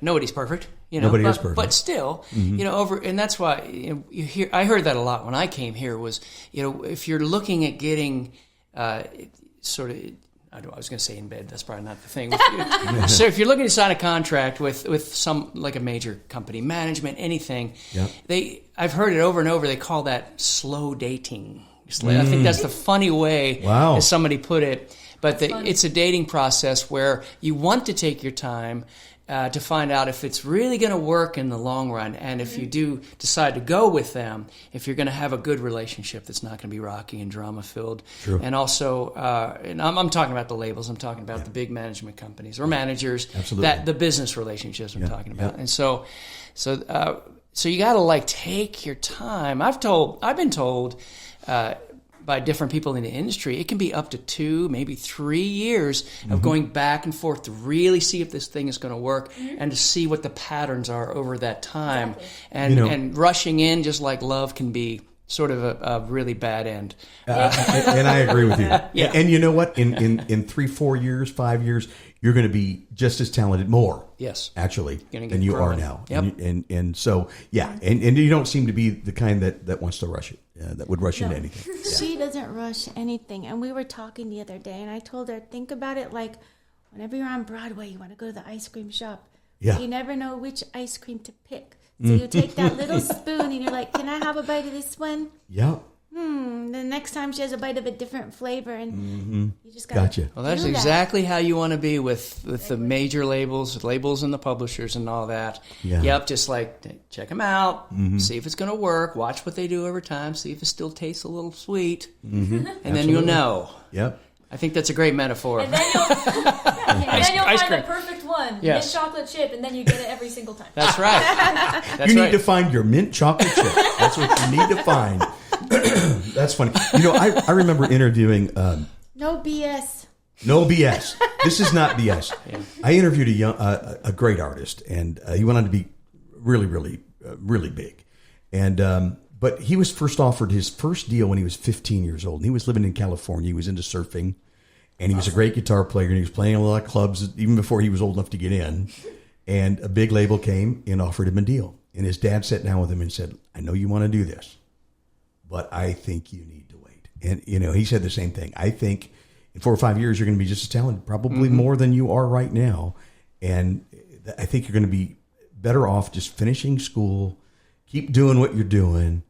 nobody's perfect. Nobody is perfect. But still, and that's why you hear. I heard that a lot when I came here. Was if you're looking at getting sort of. I was going to say in bed. That's probably not the thing. So if you're looking to sign a contract with some like a major company, management, anything, I've heard it over and over. They call that slow dating. I think that's the funny way as somebody put it. But it's a dating process where you want to take your time to find out if it's really going to work in the long run. And if you do decide to go with them, if you're going to have a good relationship that's not going to be rocky and drama-filled. True. And also, and I'm talking about the labels, I'm talking about the big management companies or managers. Absolutely. The business relationships I'm talking about. And so you got to take your time. I've been told by different people in the industry, it can be up to 2, maybe 3 years of going back and forth to really see if this thing is going to work and to see what the patterns are over that time. Exactly. And rushing in, just like love, can be sort of a really bad end. And I agree with you. Yeah. And you know what? In 3, 4 years, 5 years, you're going to be just as talented, more. Yes. Actually, Gonna get than you growing. are now. Yep. And so, yeah. And you don't seem to be the kind that wants to rush it, that would rush into anything. Yeah. She doesn't rush anything. And we were talking the other day, and I told her, think about it like whenever you're on Broadway, you want to go to the ice cream shop. Yeah. You never know which ice cream to pick. So you take that little spoon, and you're like, can I have a bite of this one? Yeah. The next time she has a bite of a different flavor, and you just got Gotcha. Well, that's exactly how you want to be with the major labels and the publishers and all that. Yeah. Yep, just check them out, see if it's going to work, watch what they do over time, see if it still tastes a little sweet, and then you'll know. Yep. I think that's a great metaphor. And then you'll Ice find cream. the perfect one, Yes. mint chocolate chip, and then you get it every single time. That's right. That's You need right. to find your mint chocolate chip. That's what you need to find. That's funny. I remember interviewing no BS. No BS. This is not BS. I interviewed a great artist, and he went on to be really, really, really big. And but he was first offered his first deal when he was 15 years old. And he was living in California. He was into surfing, and he was a great guitar player. And he was playing a lot of clubs even before he was old enough to get in. And a big label came and offered him a deal. And his dad sat down with him and said, "I know you want to do this, but I think you need to wait." And he said the same thing. I think in 4 or 5 years, you're going to be just as talented, probably more than you are right now. And I think you're going to be better off just finishing school, keep doing what you're doing.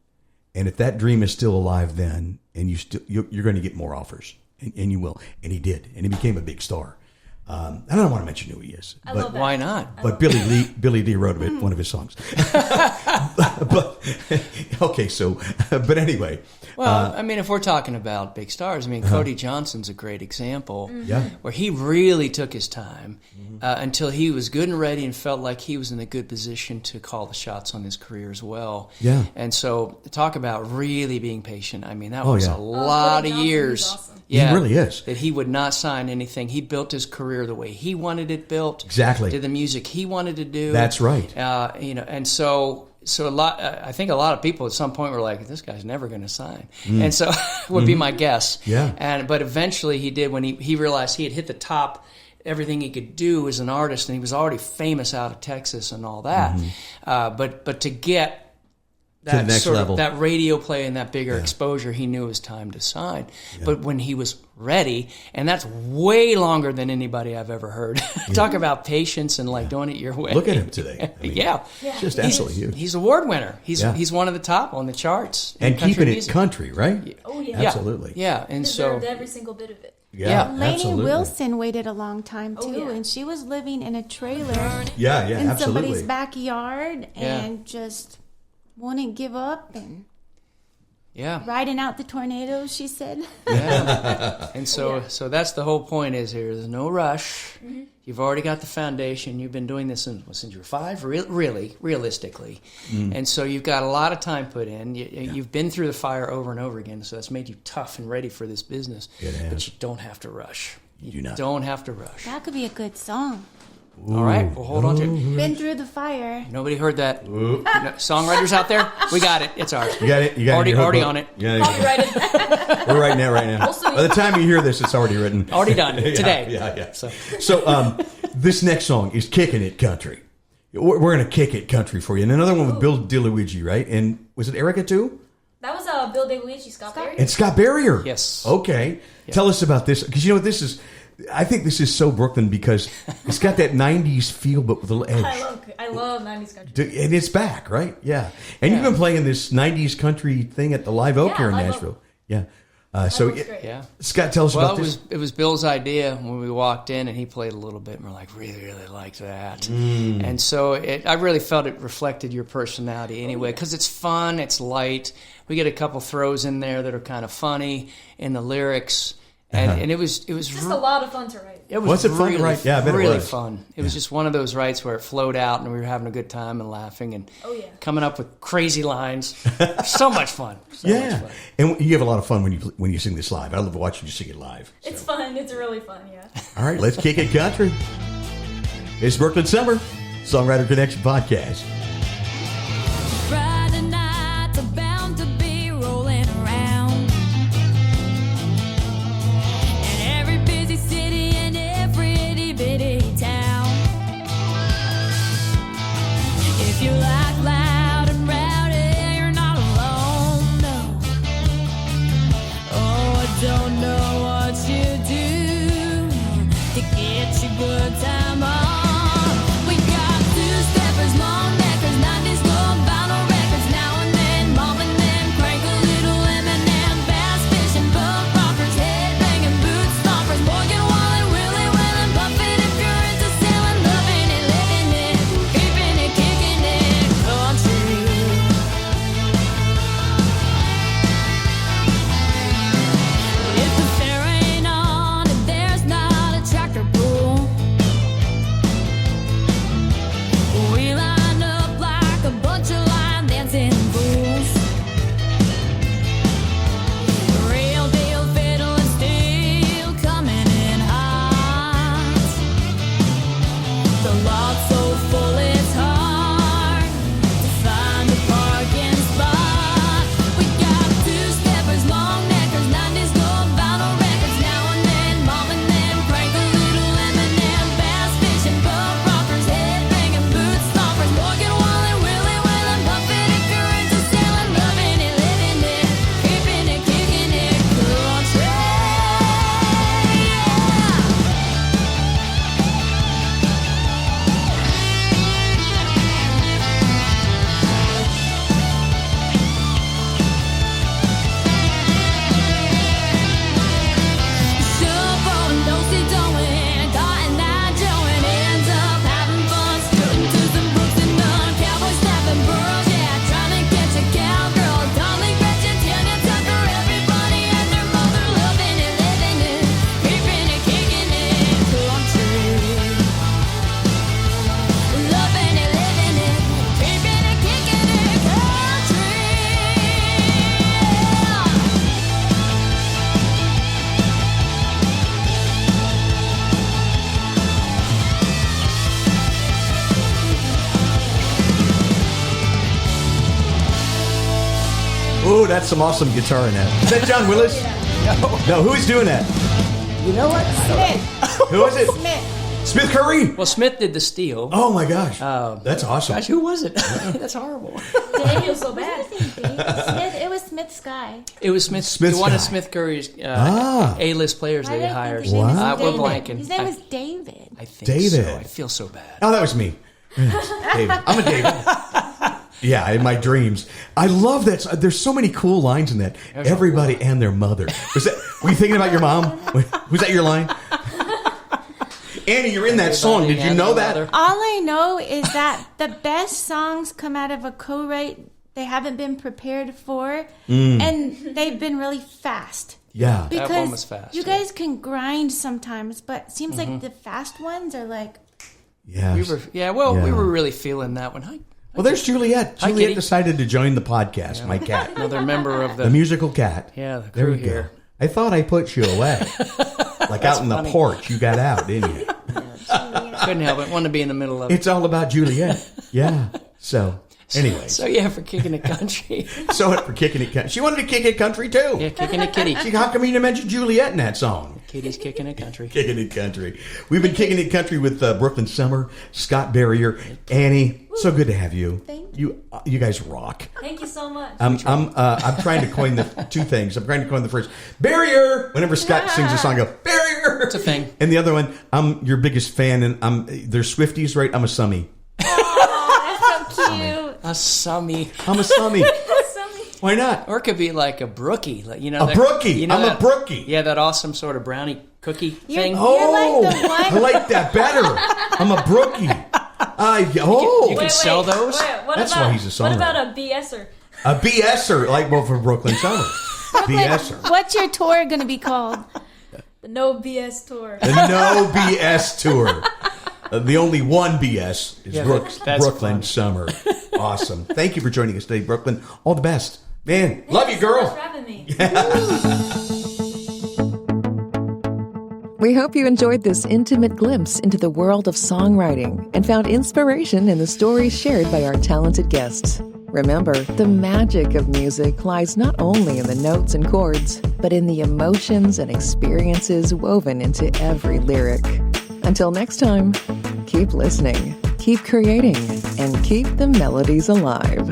And if that dream is still alive then, and you're going to get more offers, and you will. And he did. And he became a big star. I don't want to mention who he is. I love that. Why not? But Billy D wrote one of his songs. but okay, so but anyway. Well, I mean, if we're talking about big stars, I mean, Cody Johnson's a great example. Yeah. Where he really took his time until he was good and ready and felt like he was in a good position to call the shots on his career as well. Yeah. And so talk about really being patient. I mean, that Oh, was yeah. a lot Cody of Johnson years. is awesome. Yeah, He really is. That he would not sign anything. He built his career the way he wanted it built. Exactly. Did the music he wanted to do. That's right. And so a lot. I think a lot of people at some point were like, "This guy's never going to sign," and so would be my guess. Yeah. But eventually he did when he realized he had hit the top. Everything he could do as an artist, and he was already famous out of Texas and all that. But to get To the next sort level. of that radio play and that bigger exposure, he knew it was time to sign. But when he was ready, and that's way longer than anybody I've ever heard. Talk about patience and like doing it your way. Look at him today. I mean, just absolutely huge. He's award winner. He's Yeah. he's one of the top on the charts. in And country keeping it music. country, right? Oh yeah. Absolutely. Yeah, and so Deserved every single bit of it. Yeah. Lainey absolutely. Wilson waited a long time too, yeah. and she was living in a trailer Yeah, in absolutely. somebody's backyard Yeah. and just wouldn't give up and yeah. riding out the tornadoes. She said. Yeah. And so that's the whole point is here. There's no rush. You've already got the foundation. You've been doing this since you were 5, really, realistically. And so you've got a lot of time put in. You've been through the fire over and over again, so that's made you tough and ready for this business. It has. But you don't have to rush. You do not. Don't have to rush. That could be a good song. All right, well, hold on to it. Been through the fire. Nobody heard that. Songwriters out there, we got it. It's ours. You got it. You got Already- it in your already hook on book? it. Yeah, Copyrighted. we're writing that right now. By the time you hear this, it's already written. Already done today. Yeah. So So this next song is Kicking It Country. We're going to kick it country for you. And another one with Bill DeLuigi, right? And was it Erica too? That was Bill DeLuigi, Scott Berry. And Scott Barrier. Yes. Okay. Tell us about this. Because you know what this is? I think this is so Brooklyn because it's got that 90s feel, but with a little edge. I love 90s country. And it's back, right? Yeah. And you've been playing this 90s country thing at the Live Oak Yeah, here in Live Nashville. Oak. Yeah. That was great. yeah. Scott, tell us Well, about this. it was Bill's idea when we walked in, and he played a little bit, and we're like, really like that. And so I really felt it reflected your personality anyway, because it's fun, it's light. We get a couple throws in there that are kind of funny in the lyrics, and it was Just a lot of fun to write. It was Was it fun to really, write? Yeah, I bet it really was. fun. It was just one of those writes where it flowed out, and we were having a good time and laughing and coming up with crazy lines. So much fun. So much Yeah. fun. And you have a lot of fun when you sing this live. I love watching you sing it live. So. It's fun. It's really fun, yeah. All right, let's kick it country. It's Brooklyn Summer, Songwriter Connection podcast. Friday nights are bound to be rolling around. In every busy city and every itty bitty town. If you like loud and rowdy, you're not alone, no. Oh, I don't know what you do to get your good time on. We got two-steppers, long neck Oh, that's some awesome guitar in that. Is that John Willis? No, who's doing that? You know what? Smith. Who is it? Smith. Smith Curry? Well, Smith did the steel. Oh my gosh. That's awesome. Gosh, who was it? That's horrible. I feel so bad. Smith. It was Smith's guy. It was Smith's one guy. of Smith Curry's A-list players that he hired. His name is We're David. blanking. His name is David. I think David. so. I feel so bad. Oh, that was me. David. I'm a David. Yeah, in my dreams. I love that. There's so many cool lines in that. Everybody and their mother. Were you thinking about your mom? Was that your line? Annie, you're in that song. Did you know that? All I know is that the best songs come out of a co-write they haven't been prepared for, and they've been really fast. Yeah. Because That one was fast, you yeah. guys can grind sometimes, but it seems like the fast ones are like, Yes. We were really feeling that one. Hi. Well, there's Juliet. Hi, Juliet kitty. decided to join the podcast, my cat. Another member of The musical cat. Yeah, the There crew you go. here. I thought I put you away. Like out in the funny. porch. You got out, didn't you? Couldn't help it. Wanted to be in the middle of it. It's all about Juliet. Yeah. So, anyway. So yeah, for kicking it country. So for kicking it country. She wanted to kick it country too. Yeah, kicking it kitty. How come you didn't mention Juliet in that song? Kitty's kicking it country. Kicking it country. We've been kicking it country with Brooklyn Summer, Scott Barrier, Annie. So good to have you. Thank you. You guys rock. Thank you so much. I'm trying to coin the two things. I'm trying to coin the first Barrier. Whenever Scott sings a song, I go Barrier. It's a thing. And the other one, I'm your biggest fan, and they're Swifties, right? I'm a Summie. that's so cute. A Summie. I'm a Summie. Why not? Or it could be like a Brookie. Like, you know, A that- Brookie. You know I'm that- a Brookie. Yeah, that awesome sort of brownie cookie thing. Oh, like the one- I like that better. I'm a Brookie. You can sell those? That's why he's a songwriter. What about a BSer? A BSer, like for Brooklyn Summer. BSer. What's your tour going to be called? The No BS tour. The No BS tour. The only one BS is Yeah, that's Brooklyn fun. Summer. Awesome. Thank you for joining us today, Brooklyn. All the best. Man, love you, Thank so much girl. for having me. We hope you enjoyed this intimate glimpse into the world of songwriting and found inspiration in the stories shared by our talented guests. Remember, the magic of music lies not only in the notes and chords, but in the emotions and experiences woven into every lyric. Until next time, keep listening, keep creating, and keep the melodies alive.